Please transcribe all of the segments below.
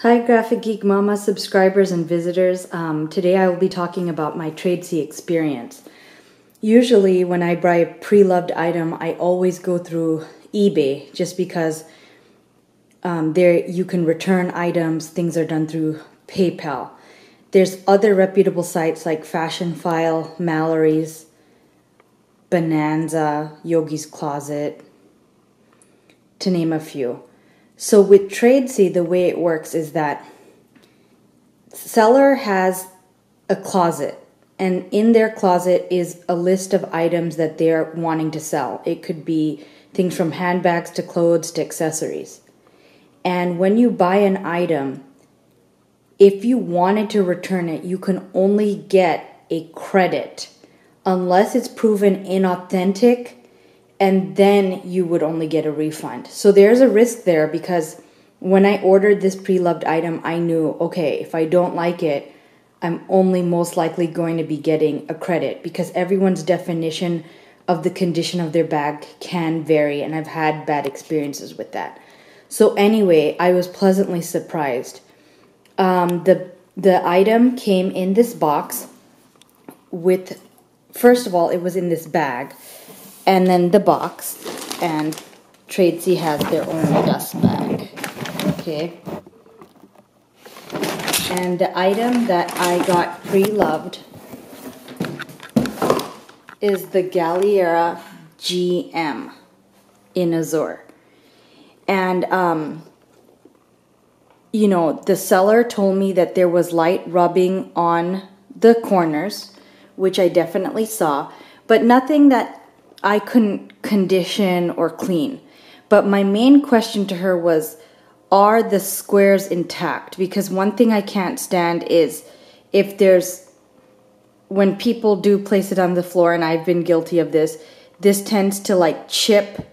Hi Graphic Geek Mama subscribers and visitors. Today I will be talking about my Tradesy experience. Usually when I buy a pre-loved item, I always go through eBay just because there you can return items, things are done through PayPal. There's other reputable sites like Fashionphile, Mallory's, Bonanza, Yogi's Closet, to name a few. So with Tradesy, the way it works is that seller has a closet, and in their closet is a list of items that they're wanting to sell. It could be things from handbags to clothes to accessories. And when you buy an item, if you wanted to return it, you can only get a credit unless it's proven inauthentic, and then you would only get a refund. So there's a risk there because when I ordered this pre-loved item, I knew, okay, if I don't like it, I'm only most likely going to be getting a credit because everyone's definition of the condition of their bag can vary, and I've had bad experiences with that. So anyway, I was pleasantly surprised. The item came in this box with, first of all, it was in this bag, and then the box, and Tradesy has their own dust bag. Okay. And the item that I got pre-loved is the Galliera GM in Azure. And, the seller told me that there was light rubbing on the corners, which I definitely saw, but nothing that I couldn't condition or clean. But my main question to her was, are the squares intact? Because one thing I can't stand is when people do place it on the floor, and I've been guilty of this tends to chip,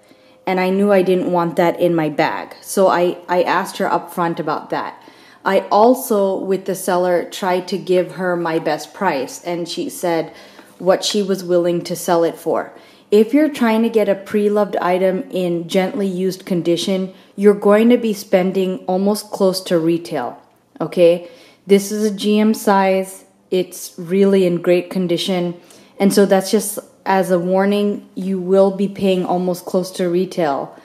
and I knew I didn't want that in my bag. So I asked her up front about that. I also, with the seller, tried to give her my best price, and she said what she was willing to sell it for. If you're trying to get a pre-loved item in gently used condition, you're going to be spending almost close to retail, okay? This is a GM size. It's really in great condition. And so that's just as a warning, you will be paying almost close to retail.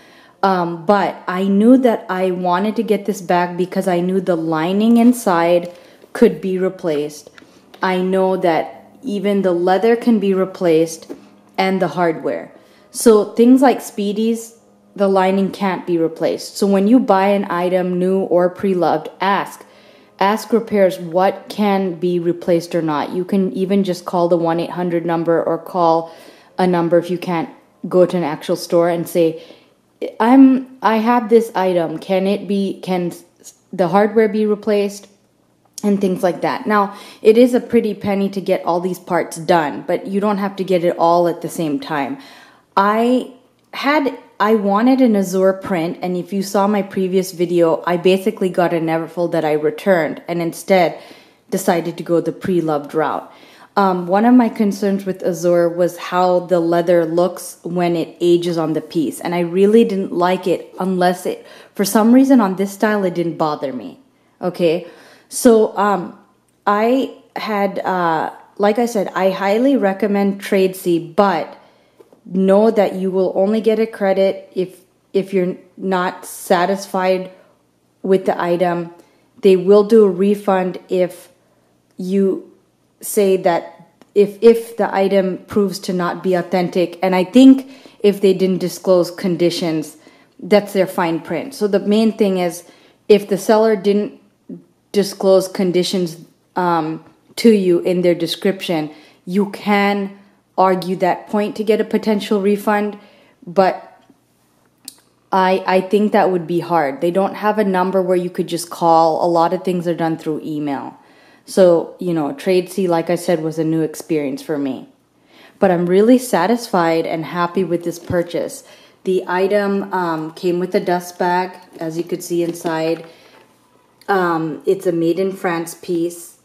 But I knew that I wanted to get this bag because I knew the lining inside could be replaced. I know that even the leather can be replaced, and the hardware. So things like Speedies, the lining can't be replaced. So when you buy an item new or pre-loved, ask repairs what can be replaced or not. You can even just call the 1-800 number or call a number if you can't go to an actual store and say, I have this item. Can the hardware be replaced? And things like that. Now, it is a pretty penny to get all these parts done, but you don't have to get it all at the same time. I wanted an Azure print, and if you saw my previous video, I basically got a Neverfull that I returned and instead decided to go the pre-loved route. One of my concerns with Azure was how the leather looks when it ages on the piece, and I really didn't like it unless for some reason on this style, it didn't bother me. Okay. So I had, like I said, I highly recommend Tradesy, but know that you will only get a credit if you're not satisfied with the item. They will do a refund if you say that if the item proves to not be authentic. And I think if they didn't disclose conditions, that's their fine print. So the main thing is if the seller didn't disclose conditions to you in their description, you can argue that point to get a potential refund, but I think that would be hard. They don't have a number where you could just call. A lot of things are done through email. So, Tradesy, like I said, was a new experience for me. But I'm really satisfied and happy with this purchase. The item came with a dust bag, as you could see inside. It's a made in France piece.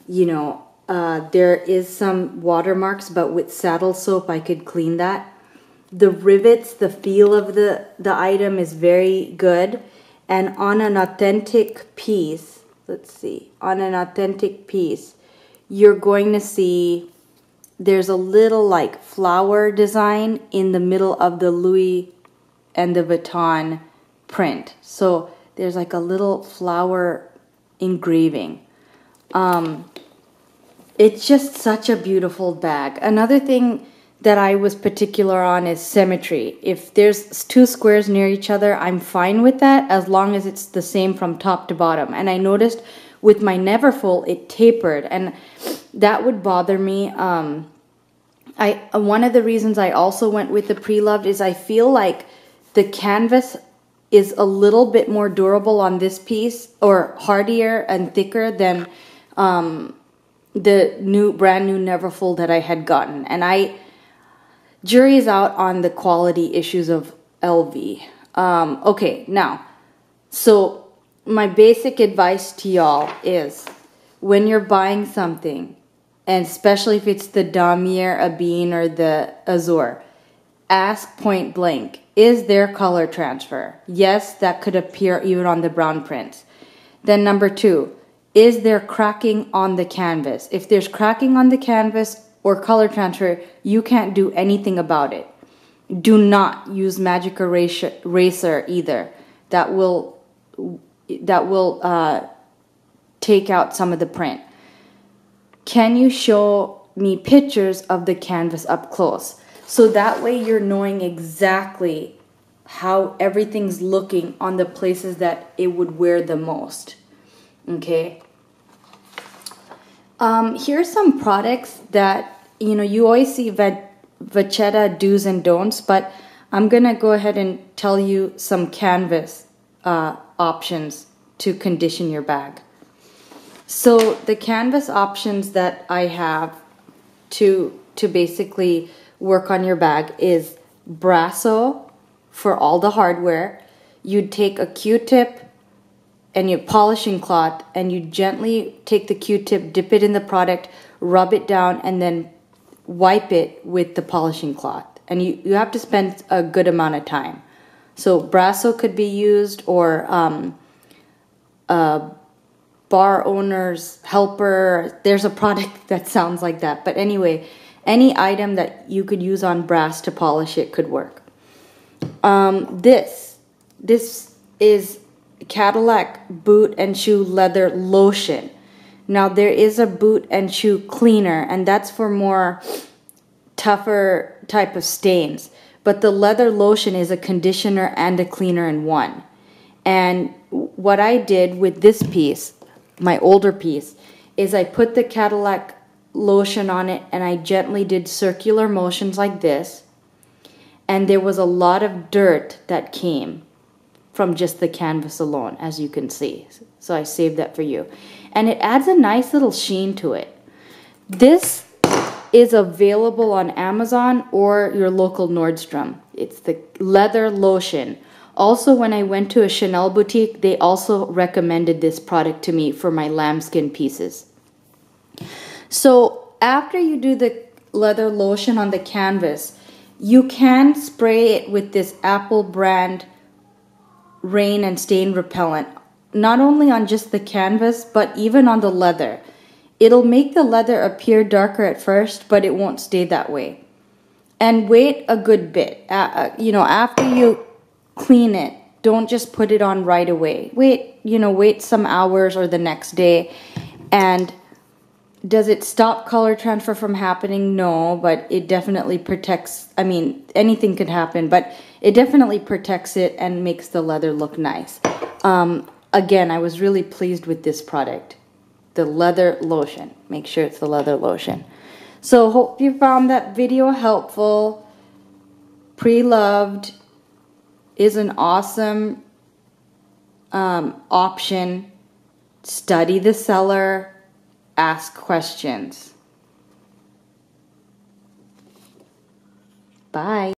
There is some watermarks, but with saddle soap I could clean that. The rivets, the feel of the item is very good, And on an authentic piece, let's see, on an authentic piece, you're going to see there's a little like flower design in the middle of the Louis and the Vuitton print. So there's like a little flower engraving. It's just such a beautiful bag. Another thing that I was particular on is symmetry. If there's two squares near each other, I'm fine with that as long as it's the same from top to bottom. And I noticed with my Neverfull, it tapered, and that would bother me. One of the reasons I also went with the Pre-Loved is I feel like the canvas is a little bit more durable on this piece, or hardier and thicker than the brand new Neverfull that I had gotten. And jury's out on the quality issues of LV. Okay, now, so my basic advice to y'all is when you're buying something, and especially if it's the Damier Ebene or the Azur, ask point blank, is there color transfer? Yes, that could appear even on the brown prints. Then number 2, is there cracking on the canvas? If there's cracking on the canvas or color transfer, you can't do anything about it. Do not use magic eraser either. That will take out some of the print. Can you show me pictures of the canvas up close? So that way you're knowing exactly how everything's looking on the places that it would wear the most. Okay. Here's some products that, you always see Vachetta do's and don'ts, but I'm going to go ahead and tell you some canvas options to condition your bag. So the canvas options that I have to basically work on your bag is Brasso for all the hardware. You'd take a Q-tip and your polishing cloth, and you gently take the Q-tip, dip it in the product, rub it down, and then wipe it with the polishing cloth. And you have to spend a good amount of time. So Brasso could be used, or bar owner's helper. There's a product that sounds like that. But anyway, any item that you could use on brass to polish it could work. This is Cadillac boot and shoe leather lotion. Now there is a boot and shoe cleaner, and that's for more tougher type of stains. But the leather lotion is a conditioner and a cleaner in one. And what I did with this piece, my older piece, is I put the Cadillac lotion on it and I gently did circular motions like this. And there was a lot of dirt that came from just the canvas alone, as you can see. So I saved that for you. And it adds a nice little sheen to it. This is available on Amazon or your local Nordstrom. It's the leather lotion. Also, when I went to a Chanel boutique, they also recommended this product to me for my lambskin pieces. So after you do the leather lotion on the canvas, you can spray it with this Apple brand rain and stain repellent, not only on just the canvas, but even on the leather. It'll make the leather appear darker at first, but it won't stay that way. And wait a good bit. After you clean it, don't just put it on right away. Wait some hours or the next day. And does it stop color transfer from happening? No, but it definitely protects. I mean, anything could happen, but it definitely protects it and makes the leather look nice. Again, I was really pleased with this product, the leather lotion. Make sure it's the leather lotion. So hope you found that video helpful. Pre-Loved is an awesome option. Study the seller. Ask questions. Bye.